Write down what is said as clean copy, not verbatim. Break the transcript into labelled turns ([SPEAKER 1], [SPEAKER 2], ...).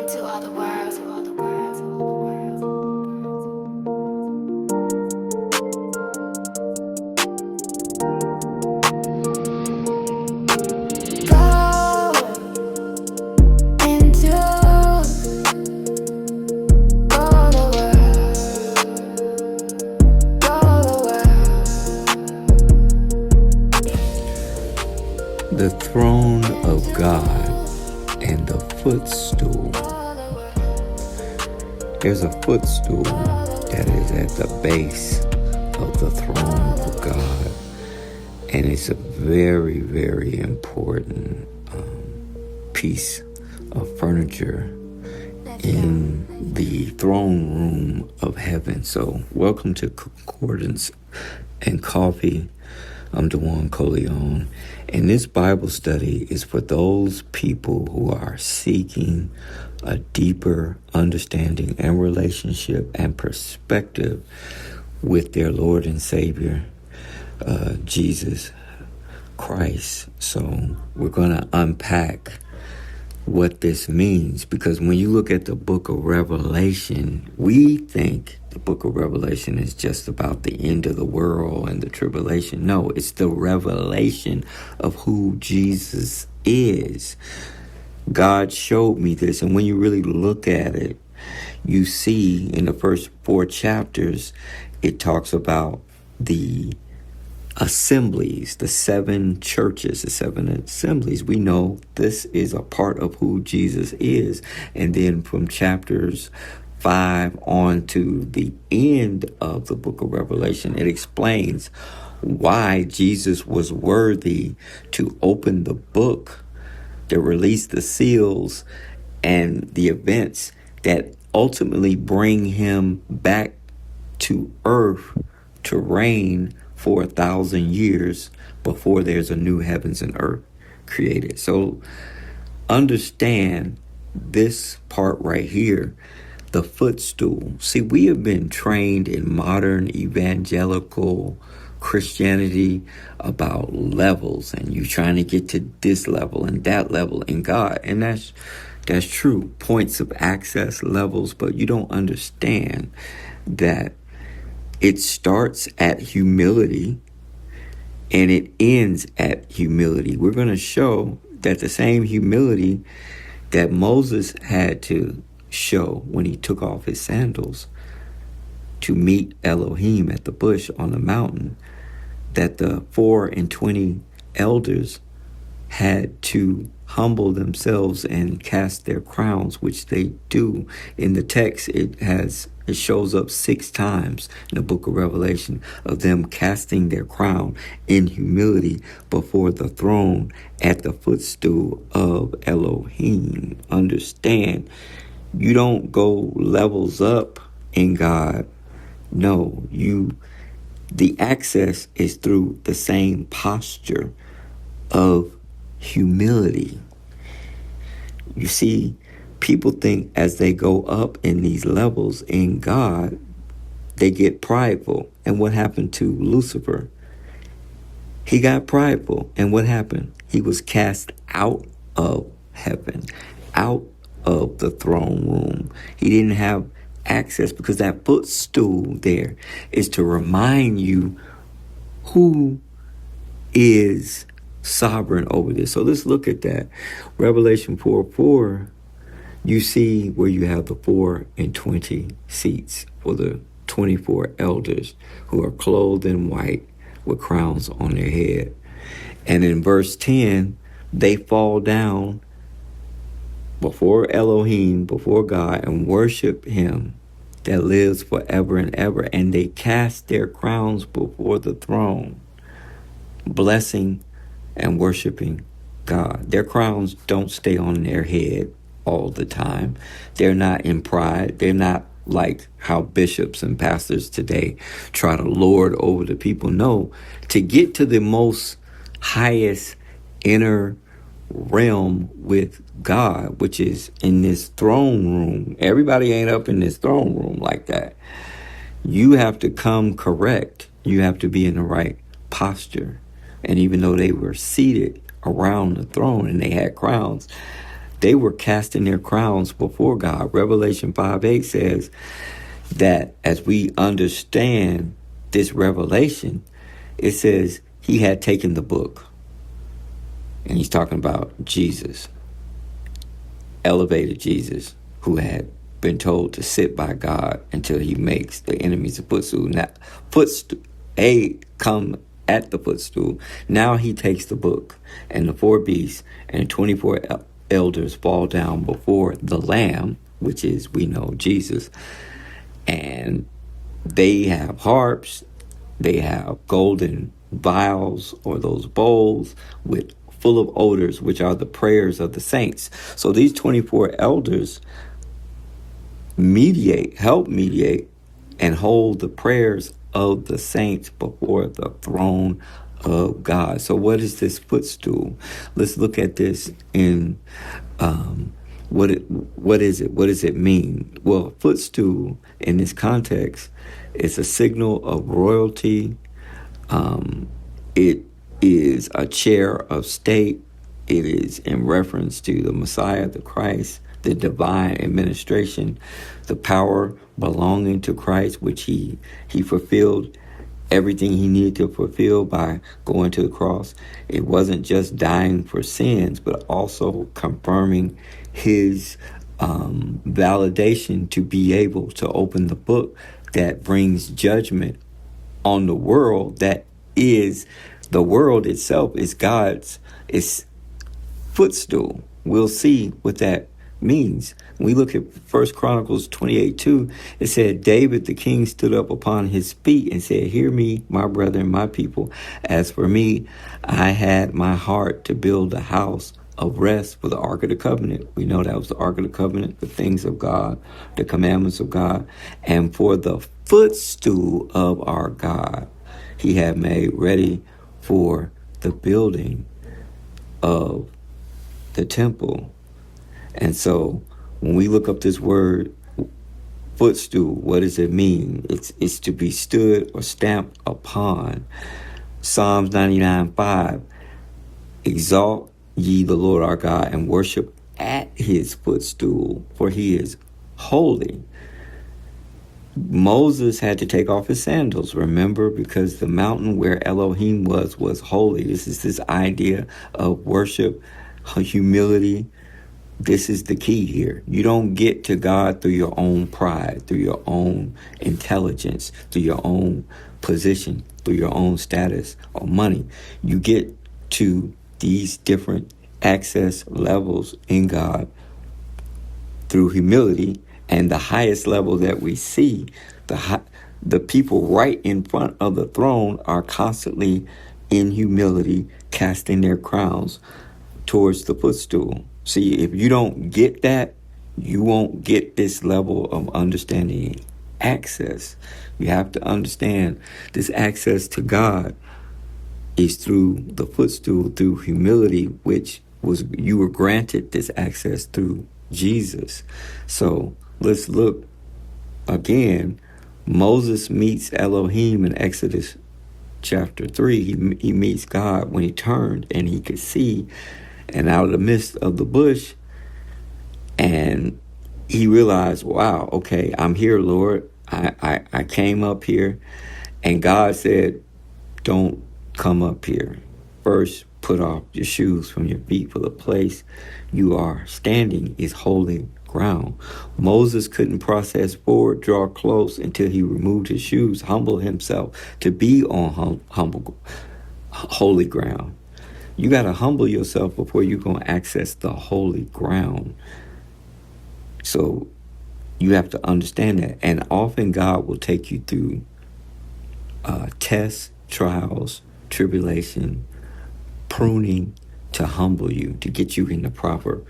[SPEAKER 1] to all the world, to all the world, to all the world. Go into all the world, all the world.
[SPEAKER 2] The throne of God and the footstool. There's a footstool that is at the base of the throne of God, and it's a very, very important piece of furniture in the throne room of heaven. So welcome to Concordance and Coffee. I'm DeJuan Coleon, and this Bible study is for those people who are seeking a deeper understanding and relationship and perspective with their Lord and Savior, Jesus Christ. So we're going to unpack what this means, because when you look at the book of Revelation, we think the book of Revelation is just about the end of the world and the tribulation. No, it's the revelation of who Jesus is. God showed me this, and when you really look at it, you see in the first 4 chapters, it talks about the assemblies, the 7 churches, the 7 assemblies. We know this is a part of who Jesus is. And then from chapters 5 on to the end of the book of Revelation, it explains why Jesus was worthy to open the book, to release the seals, and the events that ultimately bring him back to earth to reign for 1,000 years before there's a new heavens and earth created. So understand this part right here, the footstool. See, we have been trained in modern evangelical Christianity about levels, and you trying to get to this level and that level in God. And that's true, points of access, levels, but you don't understand that it starts at humility and it ends at humility. We're going to show that the same humility that Moses had to show when he took off his sandals to meet Elohim at the bush on the mountain, that the 24 elders had to humble themselves and cast their crowns, which they do. In the text, it shows up 6 times in the book of Revelation of them casting their crown in humility before the throne at the footstool of Elohim. Understand, you don't go levels up in God. No, the access is through the same posture of humility. You see, people think as they go up in these levels in God, they get prideful. And what happened to Lucifer? He got prideful. And what happened? He was cast out of heaven, out of the throne room. He didn't have access, because that footstool there is to remind you who is sovereign over this. So let's look at that. Revelation 4:4, you see where you have the 24 seats for the 24 elders who are clothed in white with crowns on their head. And in verse 10, they fall down before Elohim, before God, and worship him that lives forever and ever. And they cast their crowns before the throne, blessing and worshiping God. Their crowns don't stay on their head all the time. They're not in pride. They're not like how bishops and pastors today try to lord over the people. No, to get to the most highest inner realm with God, which is in this throne room. Everybody ain't up in this throne room like that. You have to come correct. You have to be in the right posture. And even though they were seated around the throne and they had crowns, They were casting their crowns before God. Revelation 5:8 says that as we understand this revelation, it says he had taken the book. And he's talking about Jesus, elevated Jesus, who had been told to sit by God until he makes the enemies a footstool. Now, come at the footstool. Now he takes the book, and the 4 beasts and 24 elders fall down before the Lamb, which is, we know, Jesus. And they have harps, they have golden vials, or those bowls with full of odors, which are the prayers of the saints. So these 24 elders help mediate, and hold the prayers of the saints before the throne of God. So what is this footstool? Let's look at this in what is it? What does it mean? Well, footstool in this context is a signal of royalty. It is a chair of state. It is in reference to the Messiah, the Christ, the divine administration, the power belonging to Christ, which he fulfilled everything he needed to fulfill by going to the cross. It wasn't just dying for sins, but also confirming his validation to be able to open the book that brings judgment on the world. The world itself is God's footstool. We'll see what that means. When we look at 1 Chronicles 28:2, it said, David the king stood up upon his feet and said, "Hear me, my brethren, my people. As for me, I had my heart to build a house of rest for the Ark of the Covenant." We know that was the Ark of the Covenant, the things of God, the commandments of God, and for the footstool of our God he had made ready for the building of the temple. And so when we look up this word footstool, what does it mean? It's to be stood or stamped upon. Psalms 99:5, exalt ye the Lord our God and worship at his footstool, for he is holy. Moses had to take off his sandals, remember, because the mountain where Elohim was holy. This is this idea of worship, humility. This is the key here. You don't get to God through your own pride, through your own intelligence, through your own position, through your own status or money. You get to these different access levels in God through humility. And the highest level that we see, the people right in front of the throne are constantly in humility, casting their crowns towards the footstool. See, if you don't get that, you won't get this level of understanding access. You have to understand this access to God is through the footstool, through humility, which was, you were granted this access through Jesus. So let's look again. Moses meets Elohim in Exodus chapter 3. He meets God when he turned and he could see, and out of the midst of the bush, and he realized, wow, okay, I'm here, Lord. I came up here, and God said, don't come up here. First, put off your shoes from your feet, for the place you are standing is holy ground. Moses couldn't process forward, draw close until he removed his shoes, humble himself to be on holy ground. You got to humble yourself before you're going to access the holy ground. So you have to understand that. And often God will take you through tests, trials, tribulation, pruning, to humble you, to get you in the proper